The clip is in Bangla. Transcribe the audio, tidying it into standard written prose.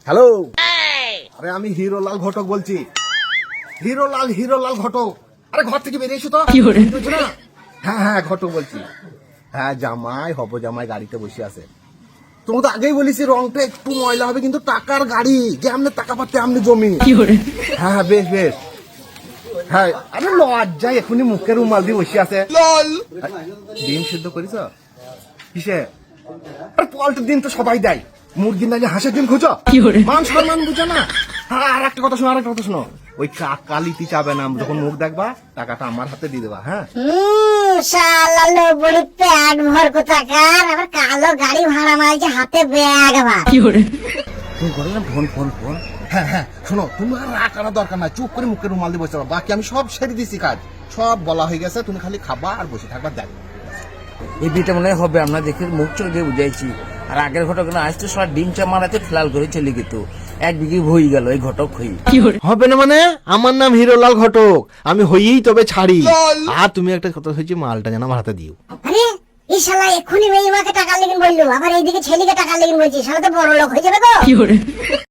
হ্যালো, আরে আমি হিরোলাল ঘটক বলছি। হিরোলাল ঘটক। আরে ঘর থেকে বেরিয়ে এসো তো। বুঝছো না? হ্যাঁ হ্যাঁ, ঘটক বলছি। হ্যাঁ, জামাই হব, জামাই গাড়িতে বসে আছে। তোমাকে তো আগেই বলেছি রংটা একটু ময়লা হবে, কিন্তু টাকার গাড়ি, যে আমনে টাকা পাচ্ছে আমনে জমি। হ্যাঁ হ্যাঁ, বেশ বেশ। হ্যাঁ, আরে লজ্জায় এখনই মুখের রুমাল দিয়ে বসে আছে। ডিম সিদ্ধ করিস কিসে? আরে পল্টের ডিম তো সবাই দেয়, মুরগি নাইলে হাঁসের ডিম খুঁজো। মান সম্মান বুঝো না? হ্যাঁ, আর একটা কথা শোনো, ওই টাকা লিতে চাবে না, যখন মুখ দেখবা টাকাটা আমার হাতে দিয়ে দেবা। হ্যাঁ, শালা লোবড়ি প্যাট ভর কোথাকার, আবার কালো গাড়ি ভাড়া মারছে, হাতে ব্যাগ আবার। তুমি করে না ফোন। হ্যাঁ হ্যাঁ, শোনো, তুমি আর রাগ করার দরকার নাই, চুপ করে মুখের রুমাল দিয়ে বসে থাকো। বাকি আমি সব সেরে দিছি, কাজ সব বলা হয়ে গেছে, তুমি খালি খাবা আর বসে থাকবা। দেখ, এই বিয়েটা মনে হয় হবে, আমরা দেখে মুখ চোখ দিয়ে বুঝাইছি। আর আগের ঘটনা আসতে সব ডিম চা মারাতে ফেলাল করে চলে গেত, এক বিঘি হয়ে গেল এই ঘটক হই। হবে না মানে? আমার নাম হিরোলাল ঘটক, আমি হইয়েই তবে ছাড়ি। আর তুমি একটা কথা হয়েছে, মালটা যেন আমার হাতে দিও। আরে এই শালা এক্ষুনি মেয়ে মাকে টাকা লেগেন বললো, আবার এইদিকে ছেলেকে টাকা লেগেন বলছি, শালা তো বড় লোক হয়ে যাবে তো।